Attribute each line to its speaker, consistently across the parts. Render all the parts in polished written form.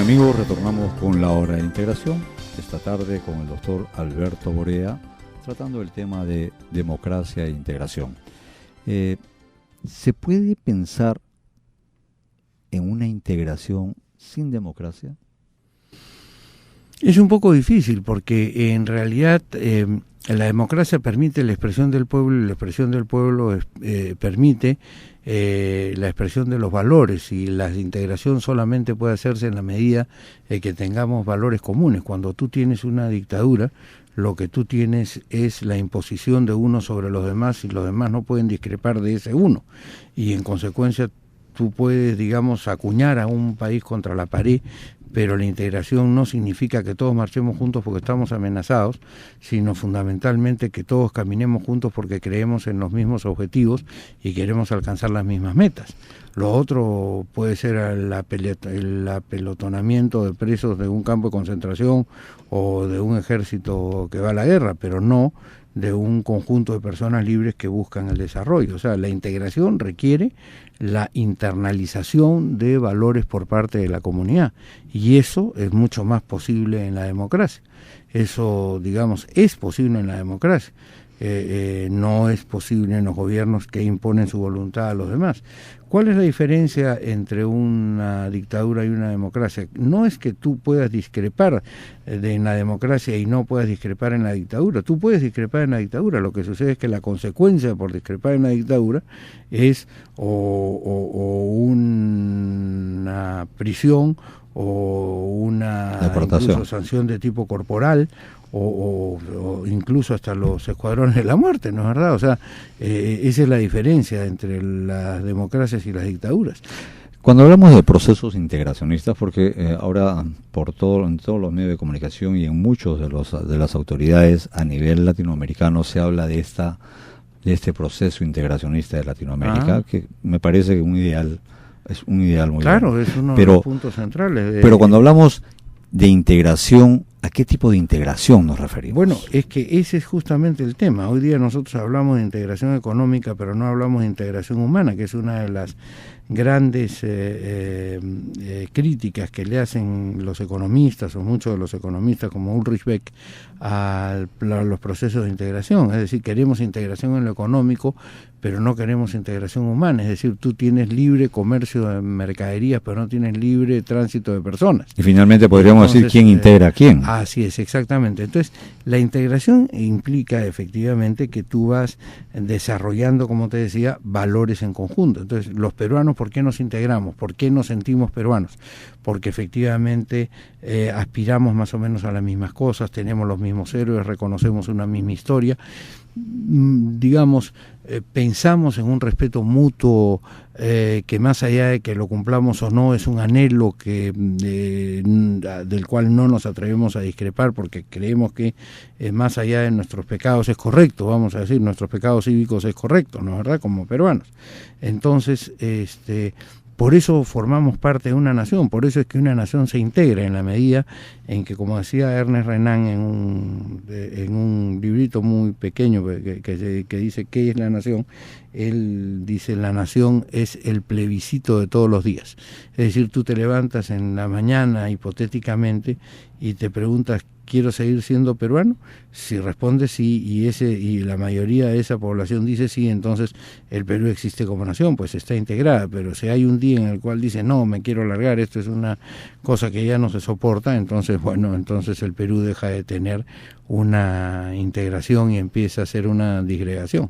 Speaker 1: amigos, retornamos con la hora de integración, esta tarde con el doctor Alberto Borea, tratando el tema de democracia e integración. ¿Se puede pensar en una integración sin democracia?
Speaker 2: Es un poco difícil porque en realidad la democracia permite la expresión del pueblo y la expresión del pueblo permite la expresión de los valores, y la integración solamente puede hacerse en la medida que tengamos valores comunes. Cuando tú tienes una dictadura, lo que tú tienes es la imposición de uno sobre los demás y los demás no pueden discrepar de ese uno, y en consecuencia tú puedes, digamos, acuñar a un país contra la pared, pero la integración no significa que todos marchemos juntos porque estamos amenazados, sino fundamentalmente que todos caminemos juntos porque creemos en los mismos objetivos y queremos alcanzar las mismas metas. Lo otro puede ser el apelotonamiento de presos de un campo de concentración o de un ejército que va a la guerra, pero no de un conjunto de personas libres que buscan el desarrollo. O sea, la integración requiere la internalización de valores por parte de la comunidad, y eso es mucho más posible en la democracia. Eso, digamos, es posible en la democracia. No es posible en los gobiernos que imponen su voluntad a los demás. ¿Cuál es la diferencia entre una dictadura y una democracia? No es que tú puedas discrepar en la democracia y no puedas discrepar en la dictadura. Tú puedes discrepar en la dictadura. Lo que sucede es que la consecuencia por discrepar en la dictadura es o una prisión o una incluso sanción de tipo corporal, o incluso hasta los escuadrones de la muerte, ¿no es verdad? O sea, esa es la diferencia entre las democracias y las dictaduras.
Speaker 1: Cuando hablamos de procesos integracionistas, porque ahora en todos los medios de comunicación y en muchos de las autoridades a nivel latinoamericano se habla de este proceso integracionista de Latinoamérica, que me parece que es un ideal muy
Speaker 2: claro,
Speaker 1: bueno.
Speaker 2: Es uno de los puntos centrales.
Speaker 1: Pero cuando hablamos de integración, ¿a qué tipo de integración nos referimos?
Speaker 2: Bueno, es que ese es justamente el tema. Hoy día nosotros hablamos de integración económica, pero no hablamos de integración humana, que es una de las grandes críticas que le hacen los economistas, o muchos de los economistas como Ulrich Beck, a los procesos de integración. Es decir, queremos integración en lo económico, pero no queremos integración humana. Es decir, tú tienes libre comercio de mercaderías, pero no tienes libre tránsito de personas.
Speaker 1: Y finalmente podríamos decir quién integra a quién.
Speaker 2: Así es, exactamente. Entonces, la integración implica efectivamente que tú vas desarrollando, como te decía, valores en conjunto. Entonces, los peruanos, ¿por qué nos integramos? ¿Por qué nos sentimos peruanos? Porque efectivamente aspiramos más o menos a las mismas cosas, tenemos los mismos héroes, reconocemos una misma historia, digamos, pensamos en un respeto mutuo que más allá de que lo cumplamos o no, es un anhelo del cual no nos atrevemos a discrepar, porque creemos que más allá de nuestros pecados es correcto, vamos a decir, nuestros pecados cívicos es correcto, ¿no es verdad?, como peruanos. Entonces, por eso formamos parte de una nación, por eso es que una nación se integra en la medida en que, como decía Ernest Renan en un librito muy pequeño que dice ¿qué es la nación?, él dice: la nación es el plebiscito de todos los días. Es decir, tú te levantas en la mañana hipotéticamente y te preguntas: ¿quiero seguir siendo peruano? Si respondes sí, y la mayoría de esa población dice sí, entonces el Perú existe como nación, pues está integrada. Pero si hay un día en el cual dice no, me quiero largar, esto es una cosa que ya no se soporta, entonces entonces el Perú deja de tener una integración y empieza a ser una disgregación.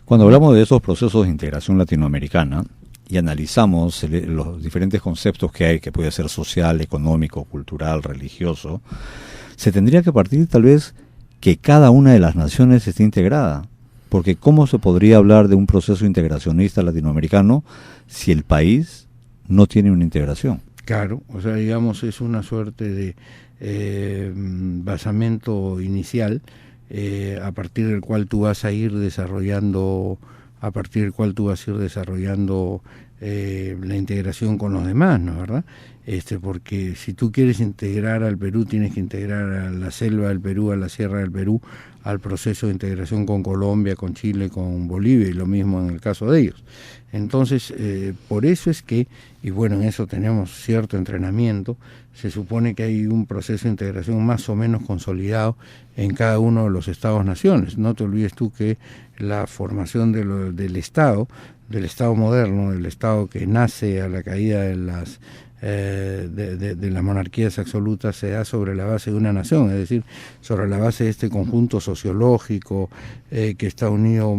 Speaker 1: Cuando hablamos de esos procesos de integración latinoamericana y analizamos los diferentes conceptos que hay, que puede ser social, económico, cultural, religioso, se tendría que partir tal vez que cada una de las naciones esté integrada, porque ¿cómo se podría hablar de un proceso integracionista latinoamericano si el país no tiene una integración?
Speaker 2: Claro, o sea, digamos, es una suerte de basamento inicial a partir del cual tú vas a ir desarrollando la integración con los demás, ¿no es verdad? Porque si tú quieres integrar al Perú, tienes que integrar a la selva del Perú, a la sierra del Perú, al proceso de integración con Colombia, con Chile, con Bolivia, y lo mismo en el caso de ellos. Entonces, por eso es que, y bueno, en eso tenemos cierto entrenamiento, se supone que hay un proceso de integración más o menos consolidado en cada uno de los estados-naciones. No te olvides tú que la formación del Estado moderno, del Estado que nace a la caída de las monarquías absolutas, se da sobre la base de una nación, es decir, sobre la base de este conjunto sociológico que está unido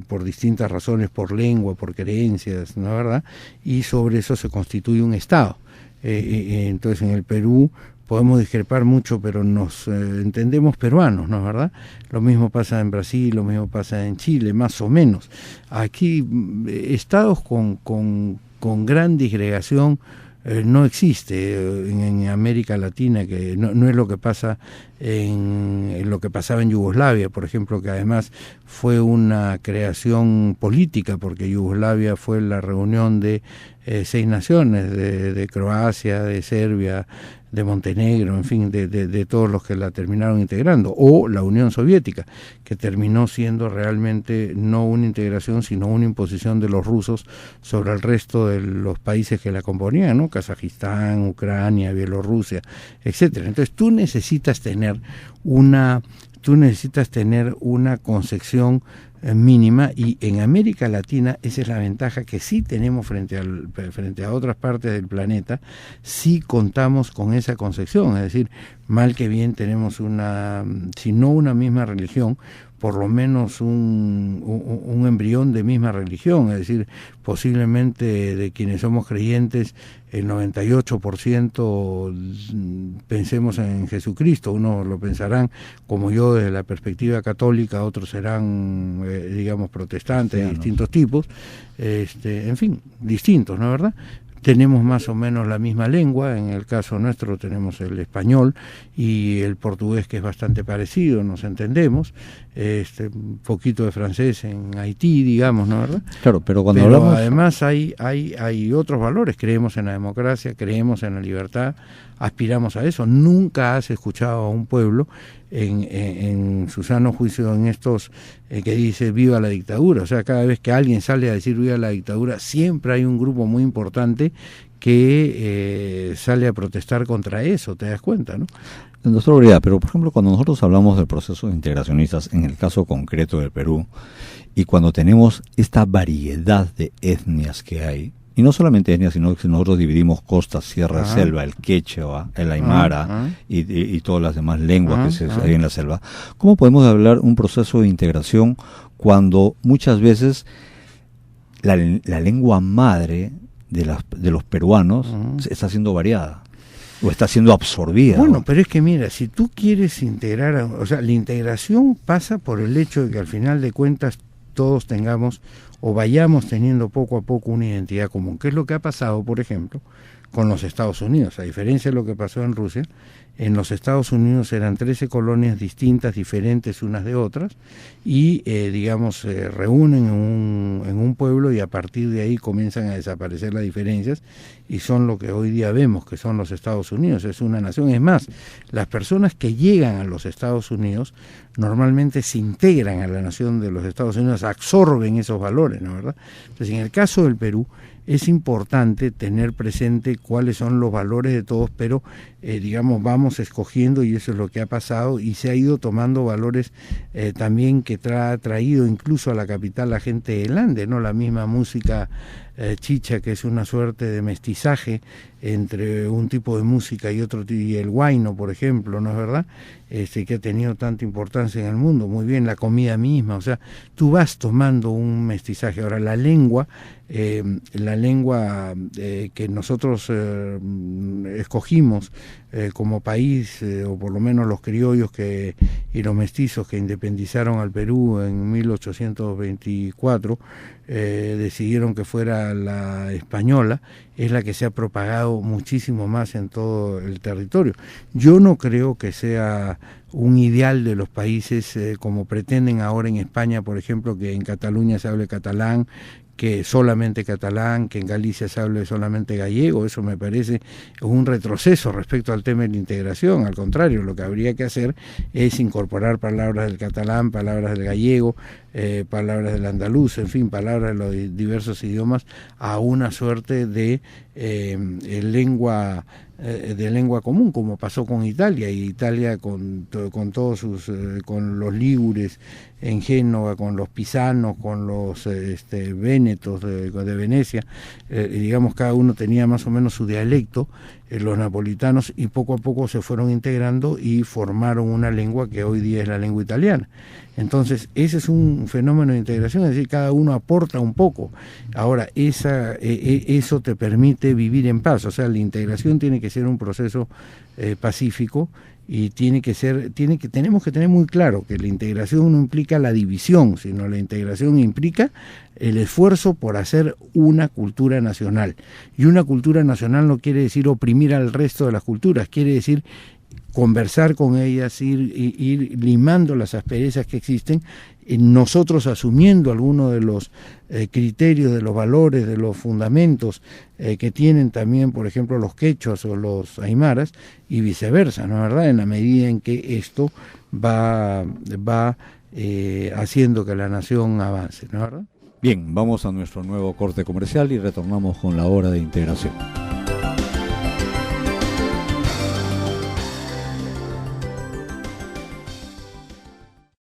Speaker 2: por distintas razones, por lengua, por creencias, ¿no es verdad? Y sobre eso se constituye un Estado. Entonces en el Perú podemos discrepar mucho, pero nos entendemos peruanos, ¿no es verdad? Lo mismo pasa en Brasil, lo mismo pasa en Chile, más o menos. Aquí estados con gran disgregación no existe en América Latina, que no es lo que pasa en lo que pasaba en Yugoslavia, por ejemplo, que además fue una creación política, porque Yugoslavia fue la reunión de 6 naciones, de Croacia, de Serbia, de Montenegro, en fin, de todos los que la terminaron integrando, o la Unión Soviética, que terminó siendo realmente no una integración, sino una imposición de los rusos sobre el resto de los países que la componían, ¿no? Kazajistán, Ucrania, Bielorrusia, etcétera. Entonces tú necesitas tener una concepción mínima, y en América Latina esa es la ventaja que sí tenemos frente a otras partes del planeta. Sí contamos con esa concepción, es decir, mal que bien tenemos si no una misma religión, por lo menos un embrión de misma religión, es decir, posiblemente de quienes somos creyentes, el 98% pensemos en Jesucristo. Unos lo pensarán como yo desde la perspectiva católica, otros serán, digamos, protestantes de distintos tipos, en fin, distintos, ¿no es verdad? Tenemos más o menos la misma lengua, en el caso nuestro tenemos el español y el portugués, que es bastante parecido, nos entendemos, un poquito de francés en Haití, digamos, ¿no, verdad?
Speaker 1: Claro, pero hablamos...
Speaker 2: además hay otros valores, creemos en la democracia, creemos en la libertad, aspiramos a eso. Nunca has escuchado a un pueblo en su sano juicio en estos que dice viva la dictadura. O sea, cada vez que alguien sale a decir viva la dictadura, siempre hay un grupo muy importante que sale a protestar contra eso, ¿te das cuenta, no?
Speaker 1: Doctor, pero por ejemplo, cuando nosotros hablamos de procesos integracionistas, en el caso concreto del Perú, y cuando tenemos esta variedad de etnias que hay, y no solamente etnias, sino que nosotros dividimos costa, sierra, selva, el quechua, el aymara y todas las demás lenguas que hay en la selva, ¿cómo podemos hablar un proceso de integración cuando muchas veces la lengua madre de los peruanos está siendo variada o está siendo absorbida?
Speaker 2: Bueno, pero es que mira, si tú quieres integrar, o sea, la integración pasa por el hecho de que al final de cuentas todos tengamos o vayamos teniendo poco a poco una identidad común, que es lo que ha pasado, por ejemplo, con los Estados Unidos. A diferencia de lo que pasó en Rusia, en los Estados Unidos eran 13 colonias distintas, diferentes unas de otras, y se reúnen en un pueblo, y a partir de ahí comienzan a desaparecer las diferencias, y son lo que hoy día vemos, que son los Estados Unidos. Es una nación. Es más, las personas que llegan a los Estados Unidos normalmente se integran a la nación de los Estados Unidos, absorben esos valores, ¿no, verdad? Entonces, en el caso del Perú, es importante tener presente cuáles son los valores de todos, pero vamos escogiendo, y eso es lo que ha pasado, y se ha ido tomando valores también que ha traído incluso a la capital la gente del Ande, ¿no? La misma música chicha, que es una suerte de mestizaje entre un tipo de música y otro, y el huayno, por ejemplo, ¿no es verdad? Que ha tenido tanta importancia en el mundo. Muy bien, la comida misma, o sea, tú vas tomando un mestizaje. Ahora, la lengua que nosotros escogimos como país, o por lo menos los criollos y los mestizos que independizaron al Perú en 1824, decidieron que fuera la española, es la que se ha propagado muchísimo más en todo el territorio. Yo no creo que sea un ideal de los países como pretenden ahora en España, por ejemplo, que en Cataluña se hable catalán, que solamente catalán, que en Galicia se hable solamente gallego. Eso me parece un retroceso respecto al tema de la integración. Al contrario, lo que habría que hacer es incorporar palabras del catalán, palabras del gallego, palabras del andaluz, en fin, palabras de los diversos idiomas a una suerte de lengua común, como pasó con Italia. Y Italia con todos sus con los lígures en Génova, con los pisanos, con los vénetos de Venecia, digamos, cada uno tenía más o menos su dialecto, los napolitanos, y poco a poco se fueron integrando y formaron una lengua que hoy día es la lengua italiana. Entonces ese es un fenómeno de integración, es decir, cada uno aporta un poco. Ahora, eso te permite vivir en paz. O sea, la integración tiene que ser un proceso pacífico, y tenemos que tener muy claro que la integración no implica la división, sino la integración implica el esfuerzo por hacer una cultura nacional. Y una cultura nacional no quiere decir oprimir al resto de las culturas, quiere decir conversar con ellas, ir limando las asperezas que existen, nosotros asumiendo algunos de los criterios, de los valores, de los fundamentos que tienen también, por ejemplo, los quechuas o los aymaras, y viceversa, ¿no es verdad? En la medida en que esto va haciendo que la nación avance, ¿no es verdad?
Speaker 1: Bien, vamos a nuestro nuevo corte comercial y retornamos con la hora de integración.